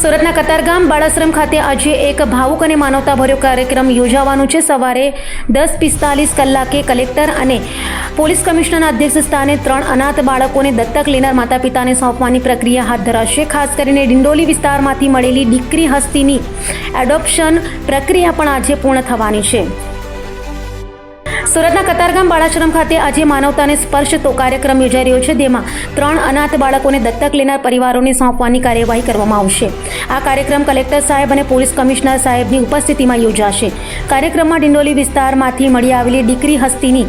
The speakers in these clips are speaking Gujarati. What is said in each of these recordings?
સુરતના કતારગામ બાળાશ્રમ ખાતે આજે એક ભાવુક અને માનવતાભર્યો કાર્યક્રમ યોજાવાનો છે। સવારે 10:45 કલાકે કલેક્ટર અને પોલીસ કમિશનરના અધ્યક્ષ સ્થાને 3 અનાથ બાળકોને દત્તક લેનાર માતા પિતાને સોંપવાની પ્રક્રિયા હાથ ધરાશે। ખાસ કરીને ડિંડોલી વિસ્તારમાંથી મળેલી દીકરી હસ્તીની એડોપ્શન પ્રક્રિયા પણ આજે પૂર્ણ થવાની છે। સુરતના કતારગામ બાળાશ્રમ ખાતે આજે માનવતાને સ્પર્શતો કાર્યક્રમ યોજાઈ રહ્યો છે, જેમાં 3 અનાથ બાળકોને દત્તક લેનાર પરિવારોને સોંપવાની કાર્યવાહી કરવામાં આવશે। આ કાર્યક્રમ કલેક્ટર સાહેબ અને પોલીસ કમિશનર સાહેબની ઉપસ્થિતિમાં યોજાશે। કાર્યક્રમમાં ડિંડોલી વિસ્તારમાંથી મળી આવેલી દીકરી હસ્તીની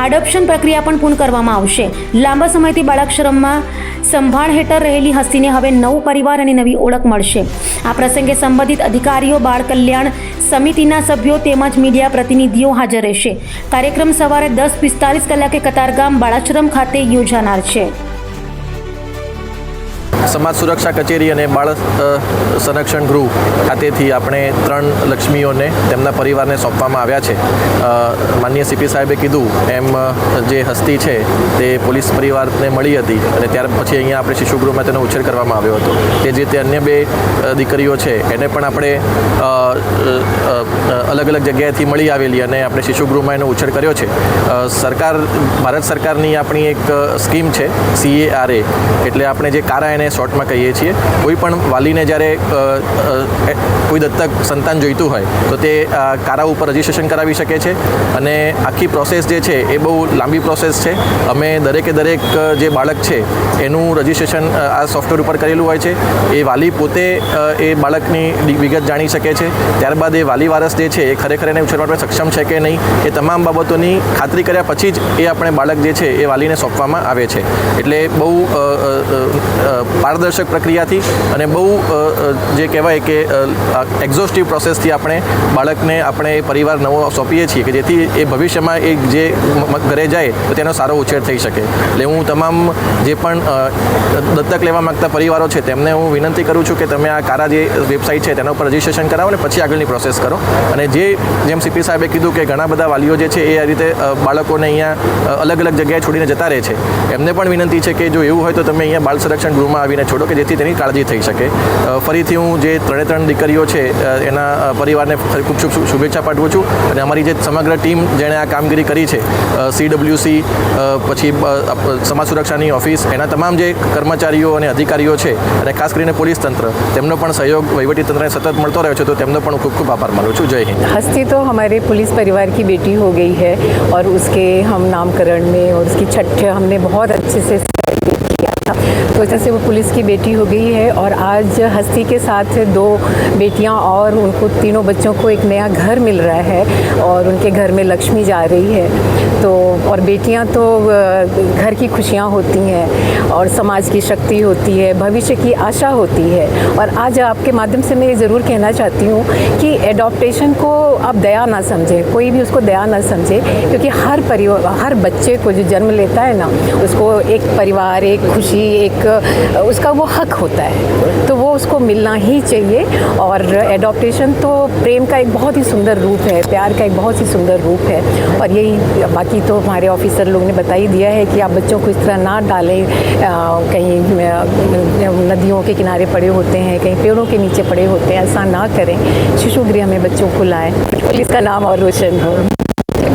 એડોપ્શન પ્રક્રિયા પણ પૂર્ણ કરવામાં આવશે। લાંબા સમયથી બાળાશ્રમમાં સંભાળ હેઠળ રહેલી હસ્તીને હવે નવો પરિવાર અને નવી ઓળખ મળશે। આ પ્રસંગે સંબંધિત અધિકારીઓ, બાળ કલ્યાણ સમિતિના સભ્યો તેમજ મીડિયા પ્રતિનિધિઓ હાજર રહેશે। કાર્યક્રમ સવારે 10:45 કલાકે કતારગામ બાળાશ્રમ ખાતે યોજાનાર છે। સમાજ સુરક્ષા કચેરી અને બાળ સંરક્ષણ ગૃહ ખાતેથી આપણે 3 લક્ષ્મીઓને તેમના પરિવારને સોંપવામાં આવ્યા છે। માનનીય સીપી સાહેબે કીધું એમ જે હસ્તી છે તે પોલીસ પરિવારને મળી હતી અને ત્યાર પછી અહીંયા આપણે શિશુગૃહમાં તેનો ઉછેર કરવામાં આવ્યો હતો। તે જે તે અન્ય 2 દીકરીઓ છે એને પણ આપણે અલગ અલગ જગ્યાએથી મળી આવેલી અને આપણે શિશુગૃહમાં એનો ઉછેર કર્યો છે। ભારત સરકારની આપણી એક સ્કીમ છે CARA, એટલે આપણે જે કારા એને શોર્ટમાં કહીએ છીએ। કોઈ પણ વાલીને જ્યારે કોઈ દત્તક સંતાન જોઈતું હોય તો તે કારા ઉપર રજિસ્ટ્રેશન કરાવી શકે છે અને આખી પ્રોસેસ જે છે એ બહુ લાંબી પ્રોસેસ છે। અમે દરેક જે બાળક છે એનું રજિસ્ટ્રેશન આ સોફ્ટવેર ઉપર કરેલું હોય છે। એ વાલી પોતે એ બાળકની વિગત જાણી શકે છે। ત્યારબાદ એ વાલી વારસ જે છે એ ખરેખર એને ઉછેરવા માટે સક્ષમ છે કે નહીં એ તમામ બાબતોની ખાતરી કર્યા પછી જ એ આપણે બાળક જે છે એ વાલીને સોંપવામાં આવે છે। એટલે બહુ પારદર્શક પ્રક્રિયાથી અને બહુ જે કહેવાય કે એક્ઝોસ્ટિવ પ્રોસેસથી આપણે બાળકને આપણે પરિવાર નવો સોંપીએ છીએ કે જેથી એ ભવિષ્યમાં એ જે ઘરે જાય તો તેનો સારો ઉછેર થઈ શકે। એટલે હું તમામ જે પણ દત્તક લેવા માગતા પરિવારો છે તેમને હું વિનંતી કરું છું કે તમે આ કારા જે વેબસાઇટ છે તેના ઉપર રજિસ્ટ્રેશન કરાવો અને પછી આગળની પ્રોસેસ કરો। અને જેમ સીપી સાહેબે કીધું કે ઘણા બધા વાલીઓ જે છે એ આ રીતે બાળકોને અહીંયા અલગ અલગ જગ્યાએ છોડીને જતા રહે છે, એમને પણ વિનંતી છે કે જો એવું હોય તો તમે અહીંયા બાળ સંરક્ષણ ગૃહમાં આવીને છોડો કે જેથી તેની કાળજી થઈ શકે। ફરીથી હું જે 3 દીકરીઓ છે એના પરિવારને ખૂબ શુભેચ્છા પાઠવું છું અને અમારી જે સમગ્ર ટીમ જેણે આ કામગીરી કરી છે, CWC પછી સમાજ સુરક્ષાની ઓફિસ, એના તમામ જે કર્મચારીઓ અને અધિકારીઓ છે અને ખાસ કરીને પોલીસ તંત્ર, તેમનો પણ સહયોગ વહીવટી તંત્રને સતત મળતો રહ્યો છે, તો તેમનો પણ ખૂબ ખૂબ આભાર માનું છું। જય હિન્દ। हस्ती तो हमारे पुलिस परिवार की बेटी हो गई है और उसके हम नामकरण में और उसकी छठ हमने बहुत अच्छे से किया था, तो जैसे वो पुलिस की बेटी हो गई है और आज हस्ती के साथ 2 बेटियां और उनको तीनों बच्चों को एक नया घर मिल रहा है और उनके घर में लक्ष्मी जा रही है। तो और बेटियां तो घर की खुशियां होती हैं और समाज की शक्ति होती है, भविष्य की आशा होती है। और आज आपके माध्यम से मैं ये ज़रूर कहना चाहती हूँ कि एडॉप्टेशन को आप दया ना समझें, कोई भी उसको दया ना समझे, क्योंकि हर बच्चे को जो जन्म लेता है ना, उसको एक परिवार, एक खुशी, एक उसका वो हक होता है, तो वो उसको मिलना ही चाहिए। और एडॉप्टेशन तो प्रेम का एक बहुत ही सुंदर रूप है, प्यार का एक बहुत ही सुंदर रूप है। और यही बाकी तो हमारे ऑफिसर लोग ने बता ही दिया है कि आप बच्चों को इस तरह ना डालें, कहीं नदियों के किनारे पड़े होते हैं, कहीं पेड़ों के नीचे पड़े होते हैं, ऐसा ना करें। शिशु गृह में बच्चों को लाएं, पुलिस का नाम और रोशन हो।